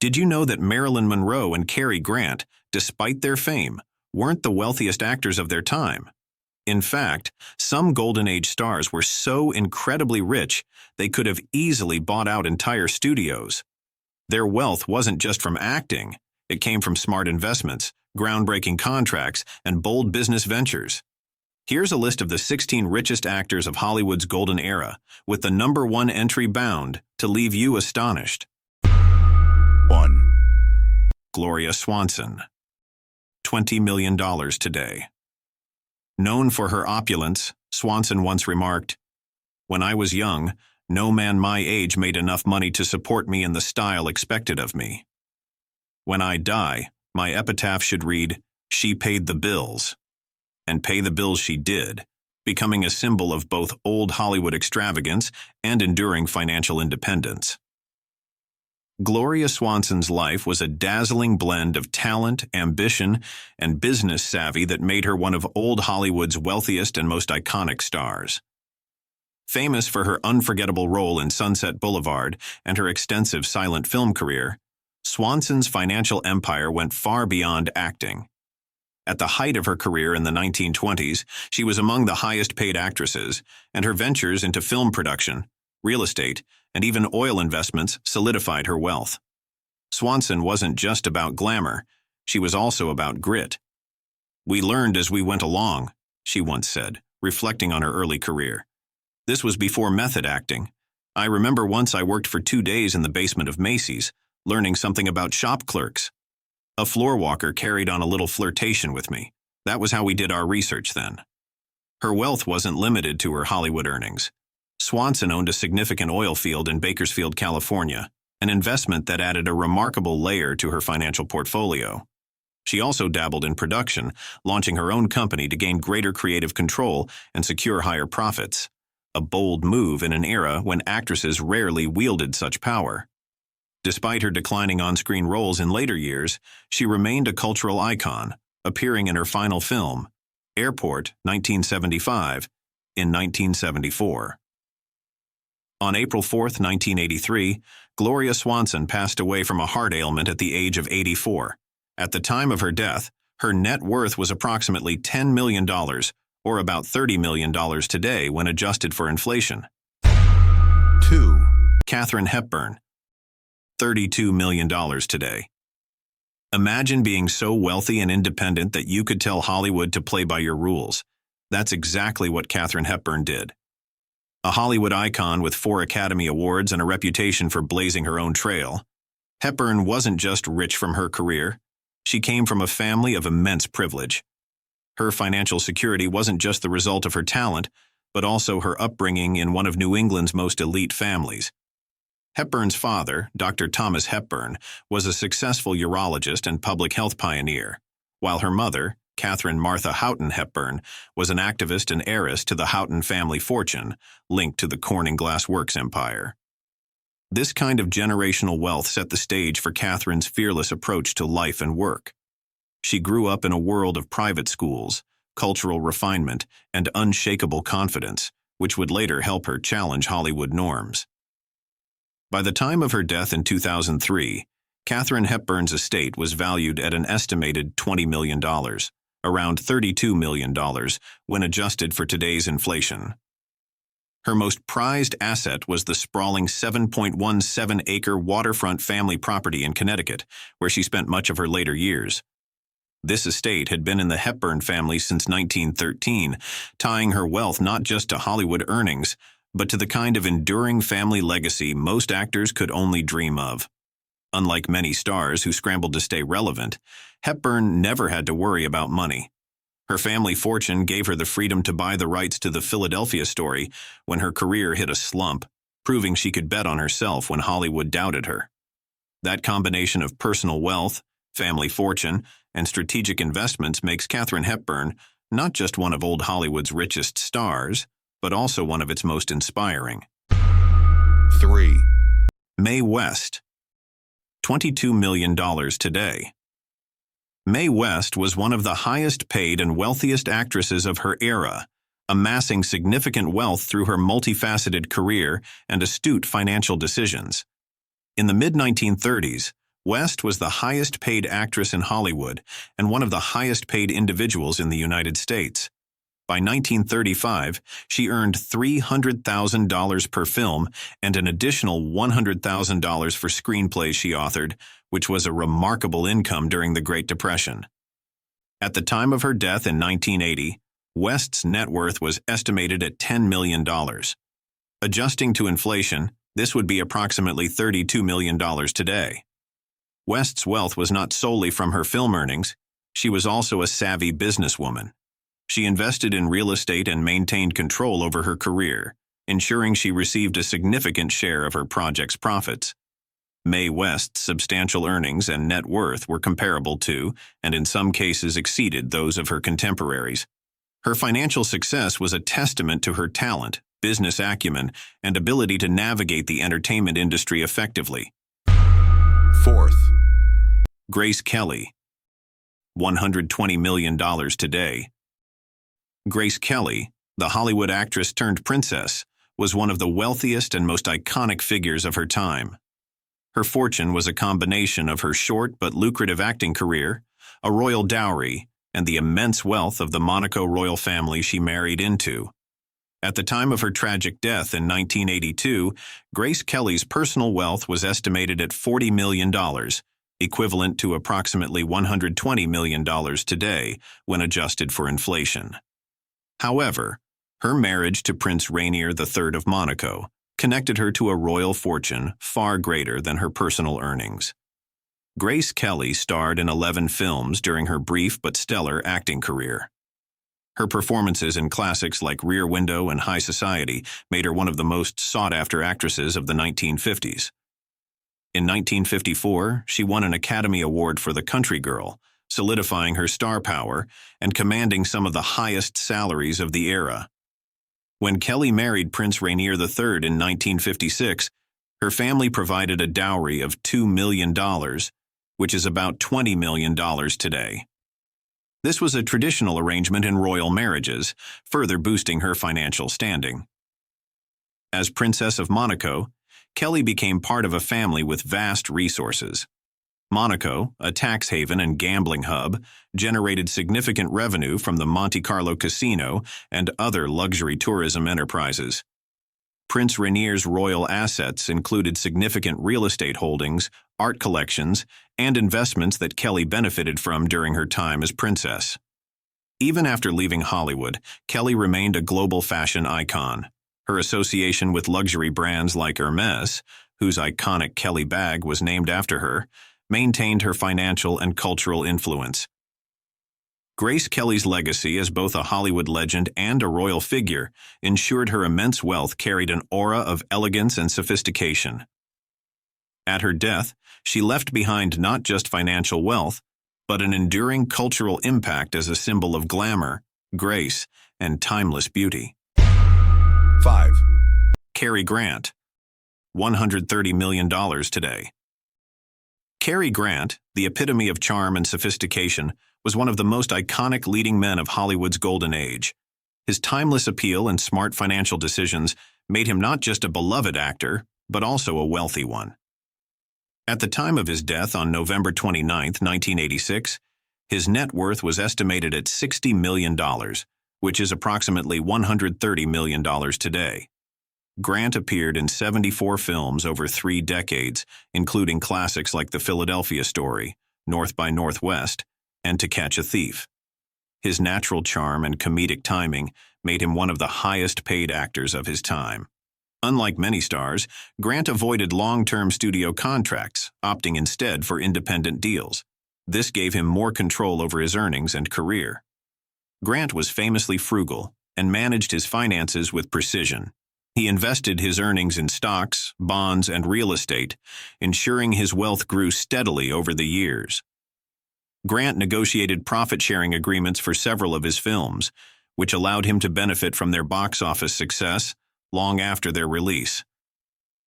Did you know that Marilyn Monroe and Cary Grant, despite their fame, weren't the wealthiest actors of their time? In fact, some Golden Age stars were so incredibly rich they could have easily bought out entire studios. Their wealth wasn't just from acting, it came from smart investments, groundbreaking contracts, and bold business ventures. Here's a list of the 16 richest actors of Hollywood's golden era, with the #1 entry bound to leave you astonished. 1. Gloria Swanson. $20 million today. Known for her opulence, Swanson once remarked, "When I was young, no man my age made enough money to support me in the style expected of me. When I die, my epitaph should read, 'She paid the bills.' And pay the bills she did, becoming a symbol of both old Hollywood extravagance and enduring financial independence." Gloria Swanson's life was a dazzling blend of talent, ambition, and business savvy that made her one of old Hollywood's wealthiest and most iconic stars. Famous for her unforgettable role in Sunset Boulevard and her extensive silent film career, Swanson's financial empire went far beyond acting. At the height of her career in the 1920s, she was among the highest-paid actresses, and her ventures into film production, real estate, and even oil investments solidified her wealth. Swanson wasn't just about glamour, she was also about grit. "We learned as we went along," she once said, reflecting on her early career. "This was before method acting. I remember once I worked for 2 days in the basement of Macy's, learning something about shop clerks. A floor walker carried on a little flirtation with me. That was how we did our research then." Her wealth wasn't limited to her Hollywood earnings. Swanson owned a significant oil field in Bakersfield, California, an investment that added a remarkable layer to her financial portfolio. She also dabbled in production, launching her own company to gain greater creative control and secure higher profits, a bold move in an era when actresses rarely wielded such power. Despite her declining on-screen roles in later years, she remained a cultural icon, appearing in her final film, Airport, 1975, in 1974. On April 4, 1983, Gloria Swanson passed away from a heart ailment at the age of 84. At the time of her death, her net worth was approximately $10 million, or about $30 million today when adjusted for inflation. 2. Katharine Hepburn. $32 million today. Imagine being so wealthy and independent that you could tell Hollywood to play by your rules. That's exactly what Katharine Hepburn did. A Hollywood icon with 4 Academy Awards and a reputation for blazing her own trail, Hepburn wasn't just rich from her career. She came from a family of immense privilege. Her financial security wasn't just the result of her talent, but also her upbringing in one of New England's most elite families. Hepburn's father, Dr. Thomas Hepburn, was a successful urologist and public health pioneer, while her mother, Catherine Martha Houghton Hepburn, was an activist and heiress to the Houghton family fortune, linked to the Corning Glass Works empire. This kind of generational wealth set the stage for Catherine's fearless approach to life and work. She grew up in a world of private schools, cultural refinement, and unshakable confidence, which would later help her challenge Hollywood norms. By the time of her death in 2003, Katharine Hepburn's estate was valued at an estimated $20 million, around $32 million when adjusted for today's inflation. Her most prized asset was the sprawling 7.17-acre waterfront family property in Connecticut, where she spent much of her later years. This estate had been in the Hepburn family since 1913, tying her wealth not just to Hollywood earnings, but to the kind of enduring family legacy most actors could only dream of. Unlike many stars who scrambled to stay relevant, Hepburn never had to worry about money. Her family fortune gave her the freedom to buy the rights to the Philadelphia story when her career hit a slump, proving she could bet on herself when Hollywood doubted her. That combination of personal wealth, family fortune, and strategic investments makes Katharine Hepburn not just one of old Hollywood's richest stars, but also one of its most inspiring. 3. Mae West. $22 million today. Mae West was one of the highest-paid and wealthiest actresses of her era, amassing significant wealth through her multifaceted career and astute financial decisions. In the mid-1930s, West was the highest-paid actress in Hollywood and one of the highest-paid individuals in the United States. By 1935, she earned $300,000 per film and an additional $100,000 for screenplays she authored, which was a remarkable income during the Great Depression. At the time of her death in 1980, West's net worth was estimated at $10 million. Adjusting to inflation, this would be approximately $32 million today. West's wealth was not solely from her film earnings. She was also a savvy businesswoman. She invested in real estate and maintained control over her career, ensuring she received a significant share of her project's profits. Mae West's substantial earnings and net worth were comparable to, and in some cases exceeded, those of her contemporaries. Her financial success was a testament to her talent, business acumen, and ability to navigate the entertainment industry effectively. Fourth. Grace Kelly. $120 million today. Grace Kelly, the Hollywood actress turned princess, was one of the wealthiest and most iconic figures of her time. Her fortune was a combination of her short but lucrative acting career, a royal dowry, and the immense wealth of the Monaco royal family she married into. At the time of her tragic death in 1982, Grace Kelly's personal wealth was estimated at $40 million, equivalent to approximately $120 million today when adjusted for inflation. However, her marriage to Prince Rainier III of Monaco connected her to a royal fortune far greater than her personal earnings. Grace Kelly starred in 11 films during her brief but stellar acting career. Her performances in classics like Rear Window and High Society made her one of the most sought-after actresses of the 1950s. In 1954, she won an Academy Award for The Country Girl, solidifying her star power and commanding some of the highest salaries of the era. When Kelly married Prince Rainier III in 1956, her family provided a dowry of $2 million, which is about $20 million today. This was a traditional arrangement in royal marriages, further boosting her financial standing. As Princess of Monaco, Kelly became part of a family with vast resources. Monaco, a tax haven and gambling hub, generated significant revenue from the Monte Carlo casino and other luxury tourism enterprises. Prince Rainier's royal assets included significant real estate holdings, art collections, and investments that Kelly benefited from during her time as princess. Even after leaving Hollywood, Kelly remained a global fashion icon. Her association with luxury brands like Hermès, whose iconic Kelly bag was named after her, maintained her financial and cultural influence. Grace Kelly's legacy as both a Hollywood legend and a royal figure ensured her immense wealth carried an aura of elegance and sophistication. At her death, she left behind not just financial wealth, but an enduring cultural impact as a symbol of glamour, grace, and timeless beauty. 5. Cary Grant. $130 million today. Cary Grant, the epitome of charm and sophistication, was one of the most iconic leading men of Hollywood's golden age. His timeless appeal and smart financial decisions made him not just a beloved actor, but also a wealthy one. At the time of his death on November 29, 1986, his net worth was estimated at $60 million, which is approximately $130 million today. Grant appeared in 74 films over 3 decades, including classics like The Philadelphia Story, North by Northwest, and To Catch a Thief. His natural charm and comedic timing made him one of the highest-paid actors of his time. Unlike many stars, Grant avoided long-term studio contracts, opting instead for independent deals. This gave him more control over his earnings and career. Grant was famously frugal and managed his finances with precision. He invested his earnings in stocks, bonds, and real estate, ensuring his wealth grew steadily over the years. Grant negotiated profit-sharing agreements for several of his films, which allowed him to benefit from their box office success long after their release.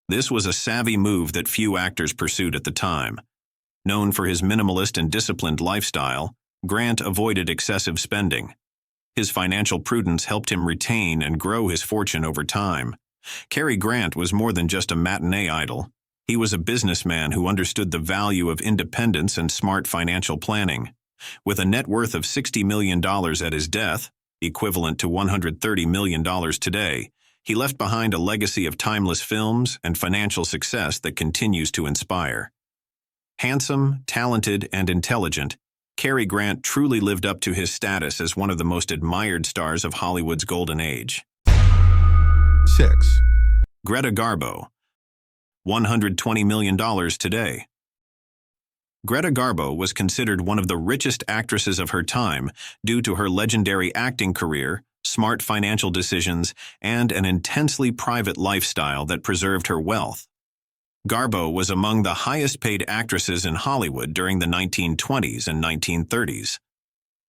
This was a savvy move that few actors pursued at the time. Known for his minimalist and disciplined lifestyle, Grant avoided excessive spending. His financial prudence helped him retain and grow his fortune over time. Cary Grant was more than just a matinee idol. He was a businessman who understood the value of independence and smart financial planning. With a net worth of $60 million at his death, equivalent to $130 million today, he left behind a legacy of timeless films and financial success that continues to inspire. Handsome, talented, and intelligent, Cary Grant truly lived up to his status as one of the most admired stars of Hollywood's golden age. 6, Greta Garbo, $120 million today. Greta Garbo was considered one of the richest actresses of her time due to her legendary acting career, smart financial decisions, and an intensely private lifestyle that preserved her wealth. Garbo was among the highest-paid actresses in Hollywood during the 1920s and 1930s.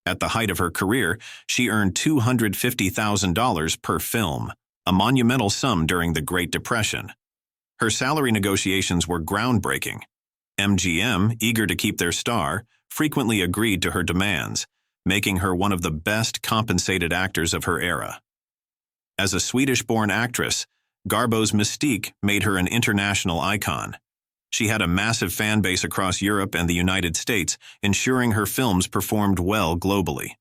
At the height of her career, she earned $250,000 per film, a monumental sum during the Great Depression. Her salary negotiations were groundbreaking. MGM, eager to keep their star, frequently agreed to her demands, making her one of the best compensated actors of her era. As a Swedish-born actress, Garbo's mystique made her an international icon. She had a massive fan base across Europe and the United States, ensuring her films performed well globally.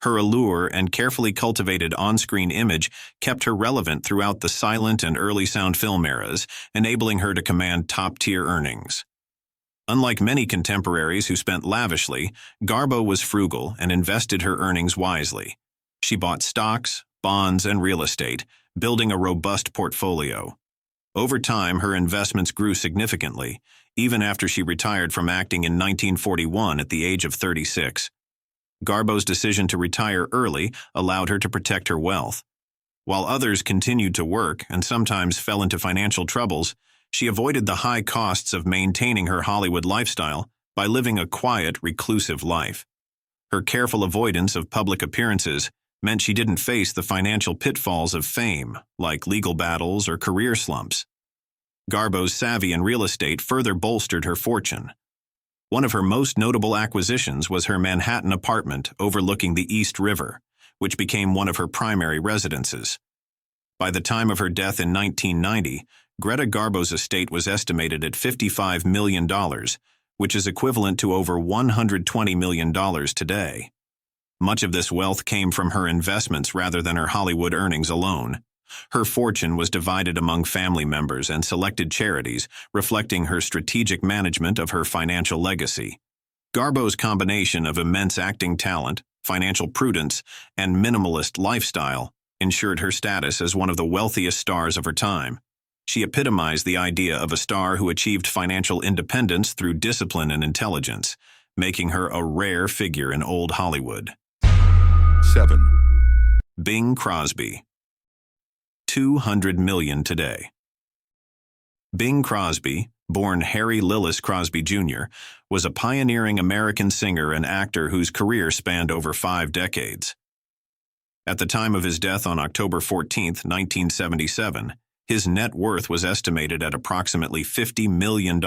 Her allure and carefully cultivated on-screen image kept her relevant throughout the silent and early sound film eras, enabling her to command top-tier earnings. Unlike many contemporaries who spent lavishly, Garbo was frugal and invested her earnings wisely. She bought stocks, bonds, and real estate, building a robust portfolio. Over time, her investments grew significantly, even after she retired from acting in 1941 at the age of 36. Garbo's decision to retire early allowed her to protect her wealth. While others continued to work and sometimes fell into financial troubles, she avoided the high costs of maintaining her Hollywood lifestyle by living a quiet, reclusive life. Her careful avoidance of public appearances meant she didn't face the financial pitfalls of fame, like legal battles or career slumps. Garbo's savvy in real estate further bolstered her fortune. One of her most notable acquisitions was her Manhattan apartment overlooking the East River, which became one of her primary residences. By the time of her death in 1990, Greta Garbo's estate was estimated at $55 million, which is equivalent to over $120 million today. Much of this wealth came from her investments rather than her Hollywood earnings alone. Her fortune was divided among family members and selected charities, reflecting her strategic management of her financial legacy. Garbo's combination of immense acting talent, financial prudence, and minimalist lifestyle ensured her status as one of the wealthiest stars of her time. She epitomized the idea of a star who achieved financial independence through discipline and intelligence, making her a rare figure in old Hollywood. 7, Bing Crosby, $200 million today. Bing Crosby, born Harry Lillis Crosby Jr., was a pioneering American singer and actor whose career spanned over 5 decades. At the time of his death on October 14, 1977, his net worth was estimated at approximately $50 million.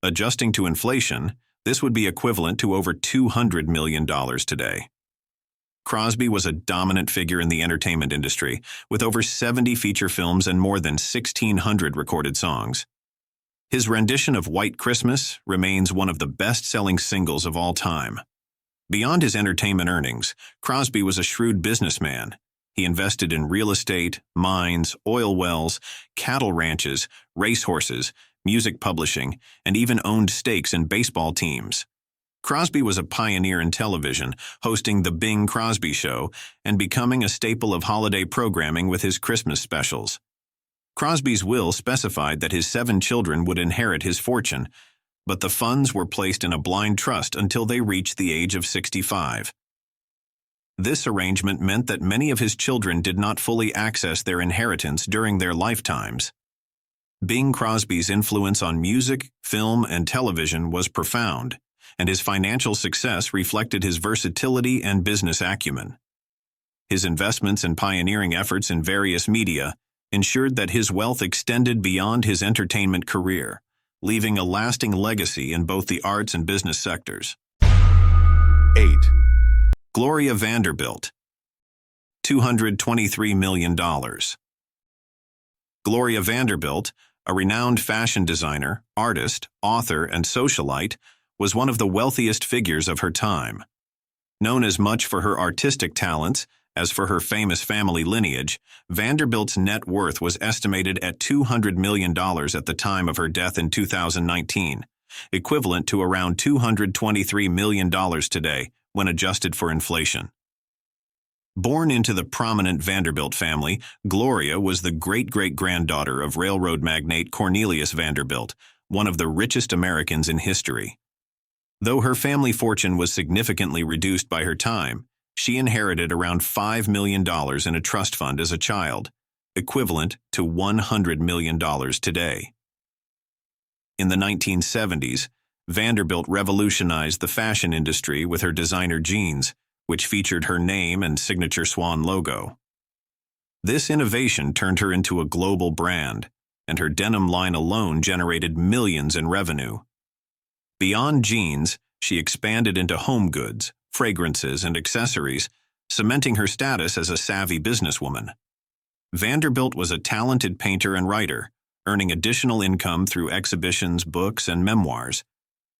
Adjusting to inflation, this would be equivalent to over $200 million today. Crosby was a dominant figure in the entertainment industry, with over 70 feature films and more than 1,600 recorded songs. His rendition of White Christmas remains one of the best-selling singles of all time. Beyond his entertainment earnings, Crosby was a shrewd businessman. He invested in real estate, mines, oil wells, cattle ranches, racehorses, music publishing, and even owned stakes in baseball teams. Crosby was a pioneer in television, hosting The Bing Crosby Show and becoming a staple of holiday programming with his Christmas specials. Crosby's will specified that his 7 children would inherit his fortune, but the funds were placed in a blind trust until they reached the age of 65. This arrangement meant that many of his children did not fully access their inheritance during their lifetimes. Bing Crosby's influence on music, film, and television was profound, and his financial success reflected his versatility and business acumen. His investments and pioneering efforts in various media ensured that his wealth extended beyond his entertainment career, leaving a lasting legacy in both the arts and business sectors. 8, Gloria Vanderbilt, $223 million. Gloria Vanderbilt, a renowned fashion designer, artist, author, and socialite, was one of the wealthiest figures of her time. Known as much for her artistic talents as for her famous family lineage, Vanderbilt's net worth was estimated at $200 million at the time of her death in 2019, equivalent to around $223 million today when adjusted for inflation. Born into the prominent Vanderbilt family, Gloria was the great-great-granddaughter of railroad magnate Cornelius Vanderbilt, one of the richest Americans in history. Though her family fortune was significantly reduced by her time, she inherited around $5 million in a trust fund as a child, equivalent to $100 million today. In the 1970s, Vanderbilt revolutionized the fashion industry with her designer jeans, which featured her name and signature swan logo. This innovation turned her into a global brand, and her denim line alone generated millions in revenue. Beyond jeans, she expanded into home goods, fragrances, and accessories, cementing her status as a savvy businesswoman. Vanderbilt was a talented painter and writer, earning additional income through exhibitions, books, and memoirs.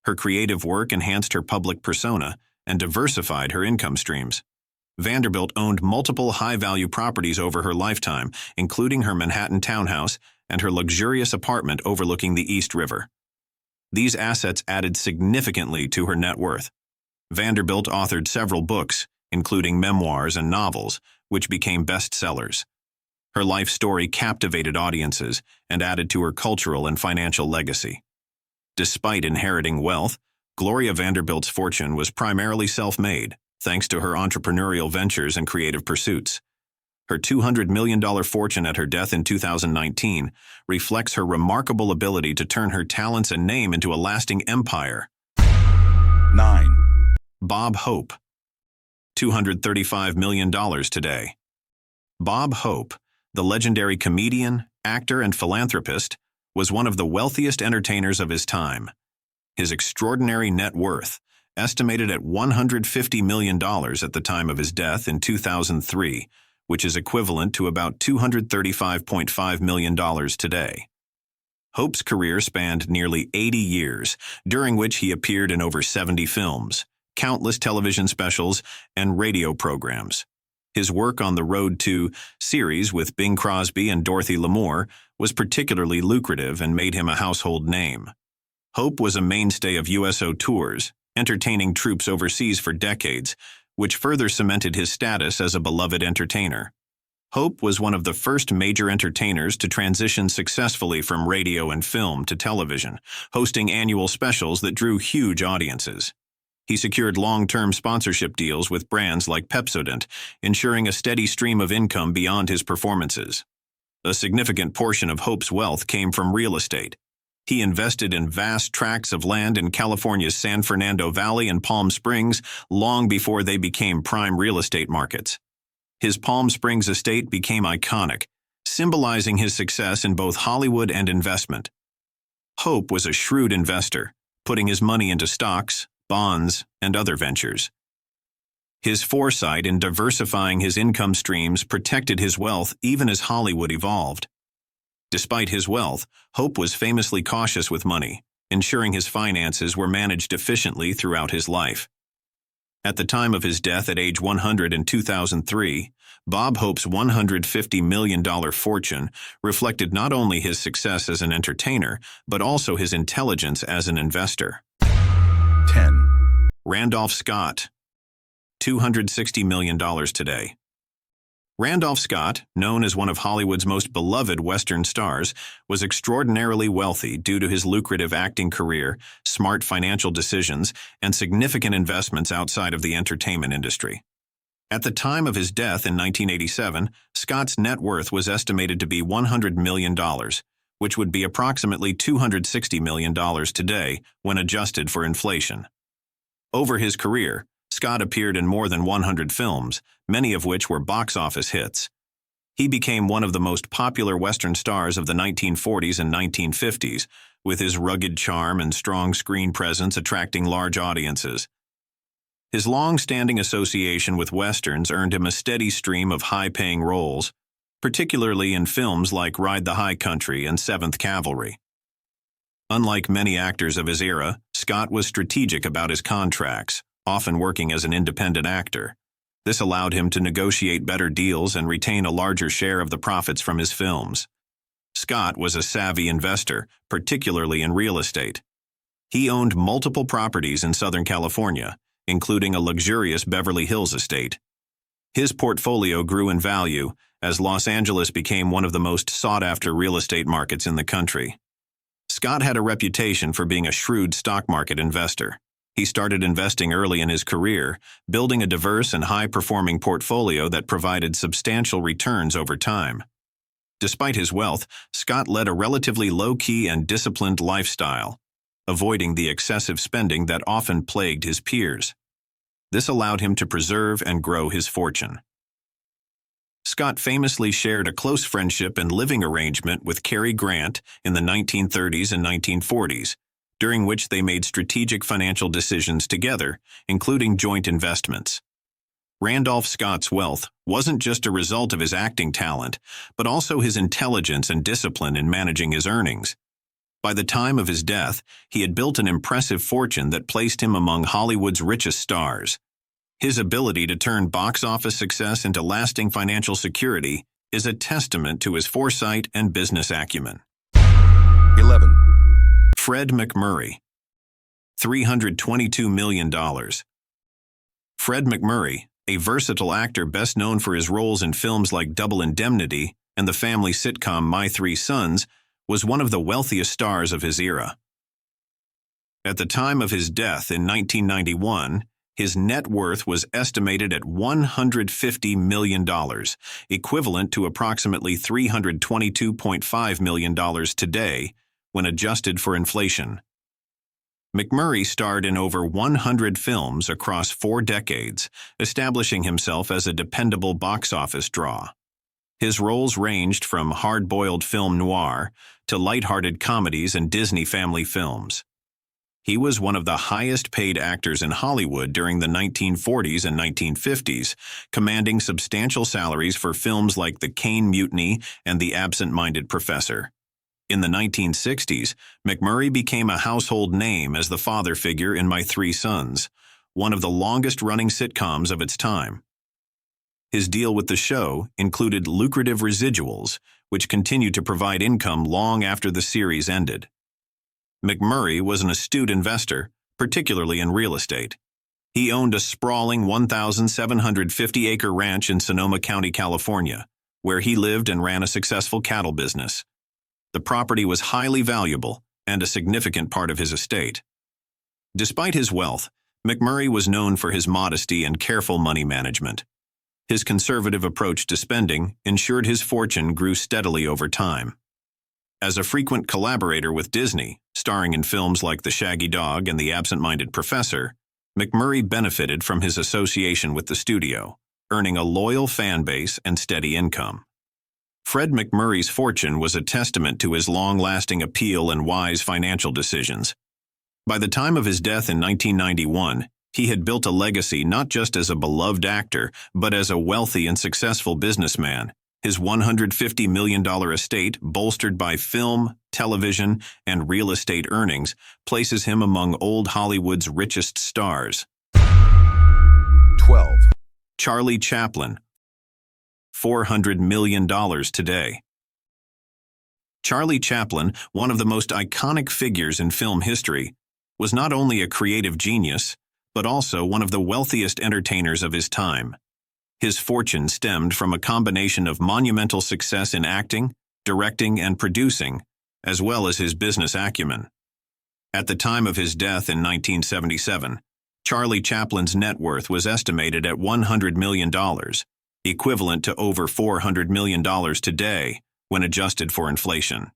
Her creative work enhanced her public persona and diversified her income streams. Vanderbilt owned multiple high-value properties over her lifetime, including her Manhattan townhouse and her luxurious apartment overlooking the East River. These assets added significantly to her net worth. Vanderbilt authored several books, including memoirs and novels, which became bestsellers. Her life story captivated audiences and added to her cultural and financial legacy. Despite inheriting wealth, Gloria Vanderbilt's fortune was primarily self-made, thanks to her entrepreneurial ventures and creative pursuits. Her $200 million fortune at her death in 2019 reflects her remarkable ability to turn her talents and name into a lasting empire. 9, Bob Hope. $235 million today. Bob Hope, the legendary comedian, actor, and philanthropist, was one of the wealthiest entertainers of his time. His extraordinary net worth, estimated at $150 million at the time of his death in 2003, which is equivalent to about $235.5 million today. Hope's career spanned nearly 80 years, during which he appeared in over 70 films, countless television specials, and radio programs. His work on the Road to series with Bing Crosby and Dorothy Lamour was particularly lucrative and made him a household name. Hope was a mainstay of USO tours, entertaining troops overseas for decades, which further cemented his status as a beloved entertainer. Hope was one of the first major entertainers to transition successfully from radio and film to television, hosting annual specials that drew huge audiences. He secured long-term sponsorship deals with brands like Pepsodent, ensuring a steady stream of income beyond his performances. A significant portion of Hope's wealth came from real estate. He invested in vast tracts of land in California's San Fernando Valley and Palm Springs long before they became prime real estate markets. His Palm Springs estate became iconic, symbolizing his success in both Hollywood and investment. Hope was a shrewd investor, putting his money into stocks, bonds, and other ventures. His foresight in diversifying his income streams protected his wealth even as Hollywood evolved. Despite his wealth, Hope was famously cautious with money, ensuring his finances were managed efficiently throughout his life. At the time of his death at age 100 in 2003, Bob Hope's $150 million fortune reflected not only his success as an entertainer, but also his intelligence as an investor. 10, Randolph Scott. $260 million today. Randolph Scott, known as one of Hollywood's most beloved Western stars, was extraordinarily wealthy due to his lucrative acting career, smart financial decisions, and significant investments outside of the entertainment industry. At the time of his death in 1987, Scott's net worth was estimated to be $100 million, which would be approximately $260 million today when adjusted for inflation. Over his career, Scott appeared in more than 100 films, many of which were box office hits. He became one of the most popular Western stars of the 1940s and 1950s, with his rugged charm and strong screen presence attracting large audiences. His long-standing association with Westerns earned him a steady stream of high-paying roles. particularly in films like Ride the High Country and Seventh Cavalry. Unlike many actors of his era, Scott was strategic about his contracts, often working as an independent actor. This allowed him to negotiate better deals and retain a larger share of the profits from his films. Scott was a savvy investor, particularly in real estate. He owned multiple properties in Southern California, including a luxurious Beverly Hills estate. His portfolio grew in value as Los Angeles became one of the most sought-after real estate markets in the country. Scott had a reputation for being a shrewd stock market investor. He started investing early in his career, building a diverse and high-performing portfolio that provided substantial returns over time. Despite his wealth, Scott led a relatively low-key and disciplined lifestyle, avoiding the excessive spending that often plagued his peers. This allowed him to preserve and grow his fortune. Scott famously shared a close friendship and living arrangement with Cary Grant in the 1930s and 1940s, during which they made strategic financial decisions together, including joint investments. Randolph Scott's wealth wasn't just a result of his acting talent, but also his intelligence and discipline in managing his earnings. By the time of his death, he had built an impressive fortune that placed him among Hollywood's richest stars. His ability to turn box office success into lasting financial security is a testament to his foresight and business acumen. 11, Fred MacMurray. $322 million. Fred MacMurray, a versatile actor best known for his roles in films like Double Indemnity and the family sitcom My Three Sons, was one of the wealthiest stars of his era. At the time of his death in 1991, his net worth was estimated at $150 million, equivalent to approximately $322.5 million today, when adjusted for inflation. MacMurray starred in over 100 films across 4 decades, establishing himself as a dependable box office draw. His roles ranged from hard-boiled film noir to lighthearted comedies and Disney family films. He was one of the highest-paid actors in Hollywood during the 1940s and 1950s, commanding substantial salaries for films like The Caine Mutiny and The Absent-Minded Professor. In the 1960s, MacMurray became a household name as the father figure in My Three Sons, one of the longest-running sitcoms of its time. His deal with the show included lucrative residuals, which continued to provide income long after the series ended. MacMurray was an astute investor, particularly in real estate. He owned a sprawling 1,750-acre ranch in Sonoma County, California, where he lived and ran a successful cattle business. The property was highly valuable and a significant part of his estate. Despite his wealth, MacMurray was known for his modesty and careful money management. His conservative approach to spending ensured his fortune grew steadily over time. As a frequent collaborator with Disney, starring in films like The Shaggy Dog and The Absent-Minded Professor, MacMurray benefited from his association with the studio, earning a loyal fan base and steady income. Fred MacMurray's fortune was a testament to his long-lasting appeal and wise financial decisions. By the time of his death in 1991, he had built a legacy not just as a beloved actor, but as a wealthy and successful businessman. His $150 million estate, bolstered by film, television, and real estate earnings, places him among old Hollywood's richest stars. 12, Charlie Chaplin. $400 million today. Charlie Chaplin, one of the most iconic figures in film history, was not only a creative genius, but also one of the wealthiest entertainers of his time. His fortune stemmed from a combination of monumental success in acting, directing, and producing, as well as his business acumen. At the time of his death in 1977, Charlie Chaplin's net worth was estimated at $100 million, equivalent to over $400 million today when adjusted for inflation.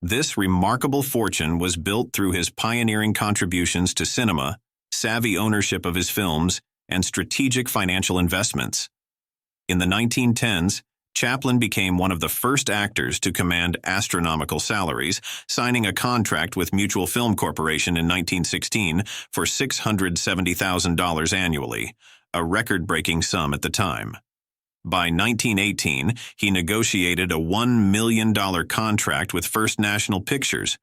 This remarkable fortune was built through his pioneering contributions to cinema, savvy ownership of his films, and strategic financial investments. In the 1910s, Chaplin became one of the first actors to command astronomical salaries, signing a contract with Mutual Film Corporation in 1916 for $670,000 annually, a record-breaking sum at the time. By 1918, he negotiated a $1 million contract with First National Pictures,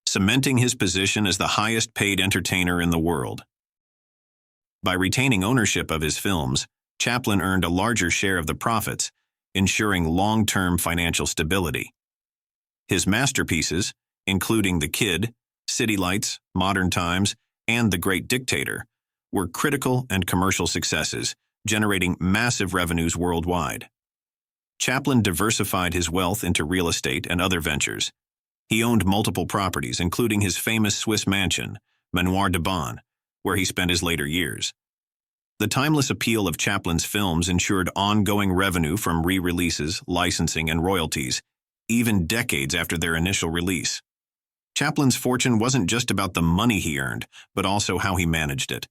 cementing his position as the highest-paid entertainer in the world. By retaining ownership of his films, Chaplin earned a larger share of the profits, ensuring long-term financial stability. His masterpieces, including The Kid, City Lights, Modern Times, and The Great Dictator, were critical and commercial successes, generating massive revenues worldwide. Chaplin diversified his wealth into real estate and other ventures. He owned multiple properties, including his famous Swiss mansion, Manoir de Bonn, where he spent his later years. The timeless appeal of Chaplin's films ensured ongoing revenue from re-releases, licensing, and royalties, even decades after their initial release. Chaplin's fortune wasn't just about the money he earned, but also how he managed it.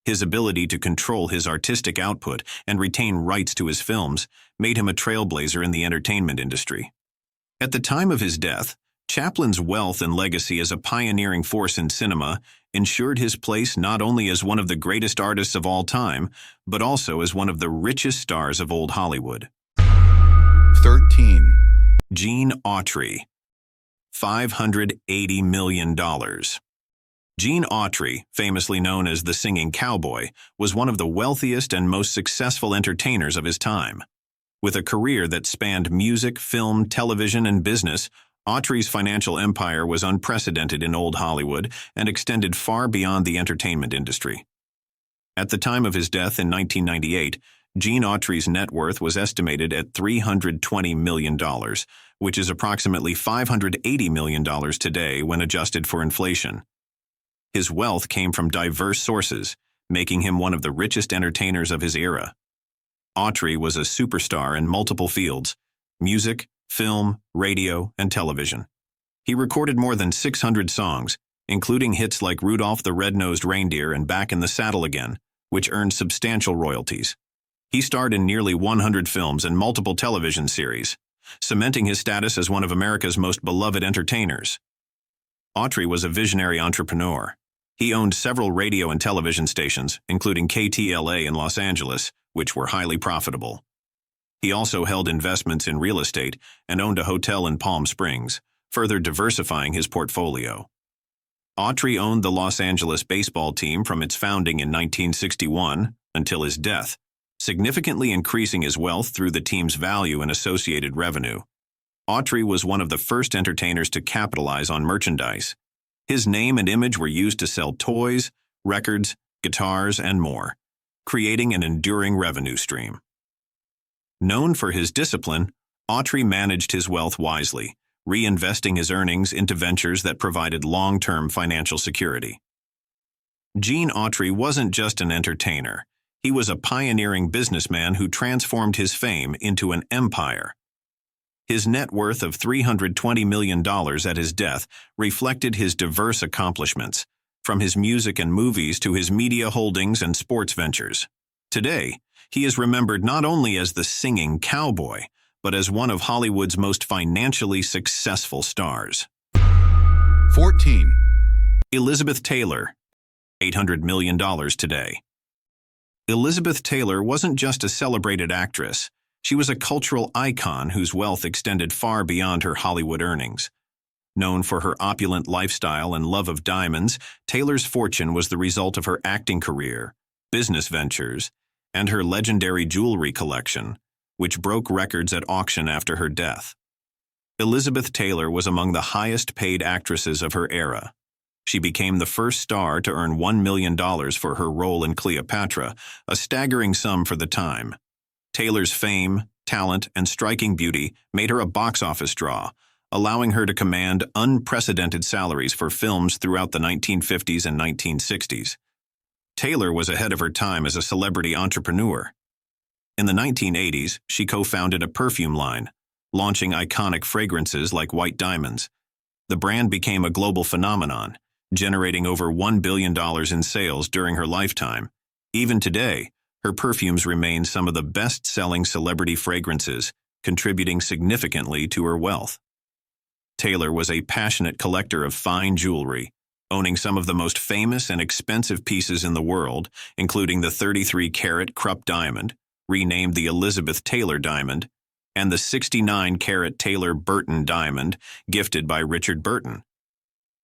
His ability to control his artistic output and retain rights to his films made him a trailblazer in the entertainment industry. At the time of his death, Chaplin's wealth and legacy as a pioneering force in cinema ensured his place not only as one of the greatest artists of all time, but also as one of the richest stars of old Hollywood. 13. Gene Autry. $580 million. Gene Autry, famously known as the Singing Cowboy, was one of the wealthiest and most successful entertainers of his time. With a career that spanned music, film, television, and business, Autry's financial empire was unprecedented in old Hollywood and extended far beyond the entertainment industry. At the time of his death in 1998, Gene Autry's net worth was estimated at $320 million, which is approximately $580 million today when adjusted for inflation. His wealth came from diverse sources, making him one of the richest entertainers of his era. Autry was a superstar in multiple fields: music, film, radio, and television. He recorded more than 600 songs, including hits like Rudolph the Red-Nosed Reindeer and Back in the Saddle Again, which earned substantial royalties. He starred in nearly 100 films and multiple television series, cementing his status as one of America's most beloved entertainers. Autry was a visionary entrepreneur. He owned several radio and television stations, including KTLA in Los Angeles, which were highly profitable. He also held investments in real estate and owned a hotel in Palm Springs, further diversifying his portfolio. Autry owned the Los Angeles baseball team from its founding in 1961 until his death, significantly increasing his wealth through the team's value and associated revenue. Autry was one of the first entertainers to capitalize on merchandise. His name and image were used to sell toys, records, guitars, and more, creating an enduring revenue stream. Known for his discipline, Autry managed his wealth wisely, reinvesting his earnings into ventures that provided long-term financial security. Gene Autry wasn't just an entertainer. He was a pioneering businessman who transformed his fame into an empire. His net worth of $320 million at his death reflected his diverse accomplishments, from his music and movies to his media holdings and sports ventures. Today, he is remembered not only as the Singing Cowboy, but as one of Hollywood's most financially successful stars. 14. Elizabeth Taylor. $800 million today. Elizabeth Taylor wasn't just a celebrated actress. She was a cultural icon whose wealth extended far beyond her Hollywood earnings. Known for her opulent lifestyle and love of diamonds, Taylor's fortune was the result of her acting career, business ventures, and her legendary jewelry collection, which broke records at auction after her death. Elizabeth Taylor was among the highest-paid actresses of her era. She became the first star to earn $1 million for her role in Cleopatra, a staggering sum for the time. Taylor's fame, talent, and striking beauty made her a box office draw, allowing her to command unprecedented salaries for films throughout the 1950s and 1960s. Taylor was ahead of her time as a celebrity entrepreneur. In the 1980s, she co-founded a perfume line, launching iconic fragrances like White Diamonds. The brand became a global phenomenon, generating over $1 billion in sales during her lifetime. Even today, her perfumes remain some of the best-selling celebrity fragrances, contributing significantly to her wealth. Taylor was a passionate collector of fine jewelry, owning some of the most famous and expensive pieces in the world, including the 33-carat Krupp diamond, renamed the Elizabeth Taylor diamond, and the 69-carat Taylor Burton diamond, gifted by Richard Burton.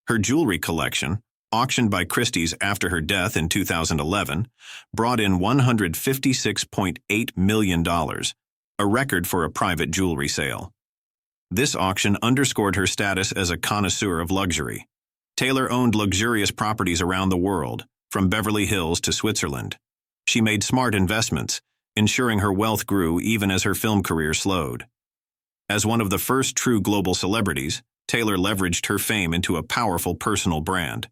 Her jewelry collection, auctioned by Christie's after her death in 2011, brought in $156.8 million, a record for a private jewelry sale. This auction underscored her status as a connoisseur of luxury. Taylor owned luxurious properties around the world, from Beverly Hills to Switzerland. She made smart investments, ensuring her wealth grew even as her film career slowed. As one of the first true global celebrities, Taylor leveraged her fame into a powerful personal brand.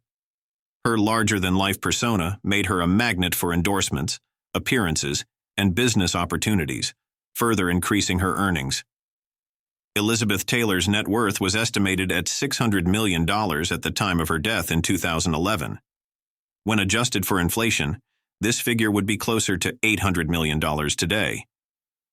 Her larger-than-life persona made her a magnet for endorsements, appearances, and business opportunities, further increasing her earnings. Elizabeth Taylor's net worth was estimated at $600 million at the time of her death in 2011. When adjusted for inflation, this figure would be closer to $800 million today.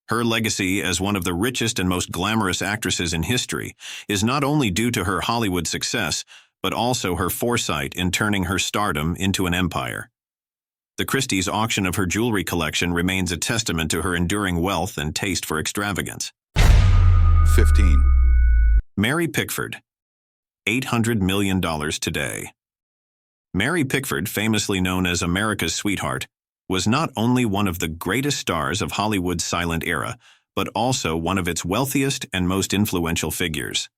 Her legacy as one of the richest and most glamorous actresses in history is not only due to her Hollywood success, but also her foresight in turning her stardom into an empire. The Christie's auction of her jewelry collection remains a testament to her enduring wealth and taste for extravagance. 15. Mary Pickford, $800 million today. Mary Pickford, famously known as America's sweetheart, was not only one of the greatest stars of Hollywood's silent era, but also one of its wealthiest and most influential figures.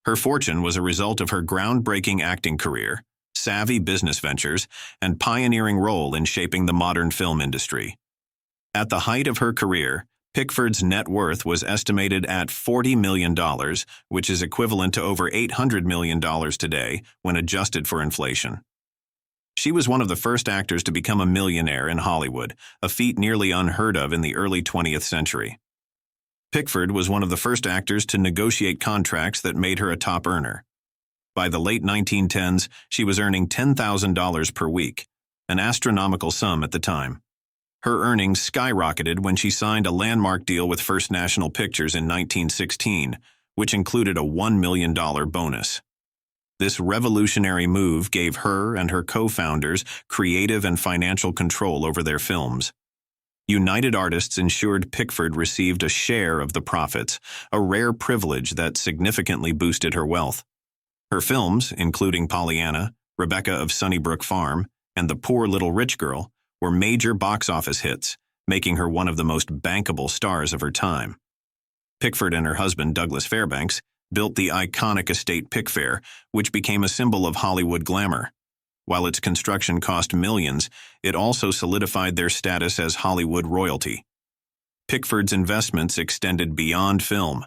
Her fortune was a result of her groundbreaking acting career, savvy business ventures, and pioneering role in shaping the modern film industry. At the height of her career, Pickford's net worth was estimated at $40 million, which is equivalent to over $800 million today when adjusted for inflation. She was one of the first actors to become a millionaire in Hollywood, a feat nearly unheard of in the early 20th century. Pickford was one of the first actors to negotiate contracts that made her a top earner. By the late 1910s, she was earning $10,000 per week, an astronomical sum at the time. Her earnings skyrocketed when she signed a landmark deal with First National Pictures in 1916, which included a $1 million bonus. This revolutionary move gave her and her co-founders creative and financial control over their films. United Artists ensured Pickford received a share of the profits, a rare privilege that significantly boosted her wealth. Her films, including Pollyanna, Rebecca of Sunnybrook Farm, and The Poor Little Rich Girl, were major box office hits, making her one of the most bankable stars of her time. Pickford and her husband, Douglas Fairbanks, built the iconic estate Pickfair, which became a symbol of Hollywood glamour. While its construction cost millions, it also solidified their status as Hollywood royalty. Pickford's investments extended beyond film.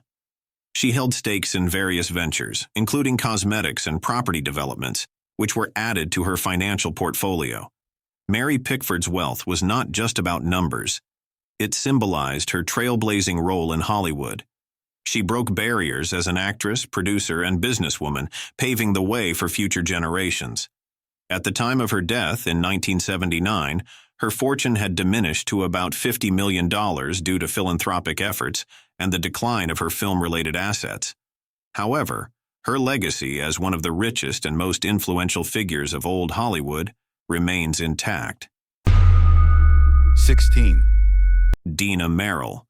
She held stakes in various ventures, including cosmetics and property developments, which were added to her financial portfolio. Mary Pickford's wealth was not just about numbers. It symbolized her trailblazing role in Hollywood. She broke barriers as an actress, producer, and businesswoman, paving the way for future generations. At the time of her death in 1979, her fortune had diminished to about $50 million due to philanthropic efforts and the decline of her film-related assets. However, her legacy as one of the richest and most influential figures of old Hollywood remains intact. 16. Dina Merrill,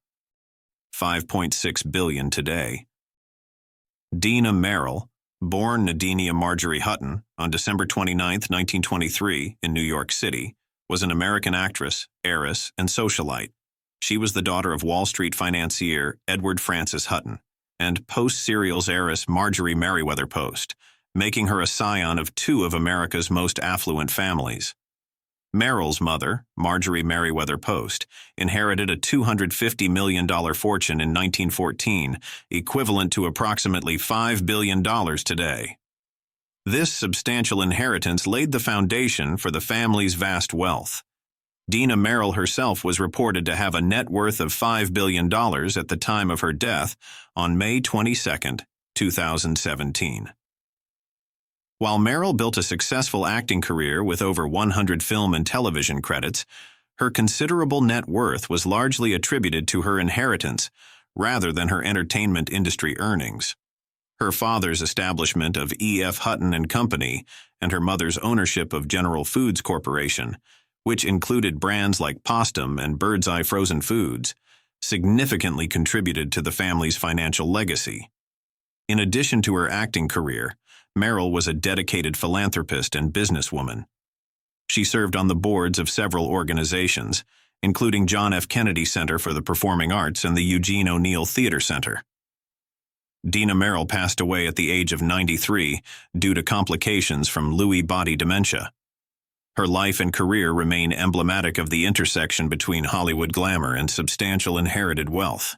$5.6 billion today. Dina Merrill, born Nadinia Marjorie Hutton on December 29, 1923, in New York City, was an American actress, heiress, and socialite. She was the daughter of Wall Street financier Edward Francis Hutton and Post-serials heiress Marjorie Merriweather Post, making her a scion of two of America's most affluent families. Merrill's mother, Marjorie Merriweather Post, inherited a $250 million fortune in 1914, equivalent to approximately $5 billion today. This substantial inheritance laid the foundation for the family's vast wealth. Dina Merrill herself was reported to have a net worth of $5 billion at the time of her death on May 22, 2017. While Merrill built a successful acting career with over 100 film and television credits, her considerable net worth was largely attributed to her inheritance rather than her entertainment industry earnings. Her father's establishment of E.F. Hutton and Company and her mother's ownership of General Foods Corporation, which included brands like Postum and Bird's Eye Frozen Foods, significantly contributed to the family's financial legacy. In addition to her acting career, Meryl was a dedicated philanthropist and businesswoman. She served on the boards of several organizations, including John F. Kennedy Center for the Performing Arts and the Eugene O'Neill Theater Center. Dina Merrill passed away at the age of 93 due to complications from Lewy body dementia. Her life and career remain emblematic of the intersection between Hollywood glamour and substantial inherited wealth.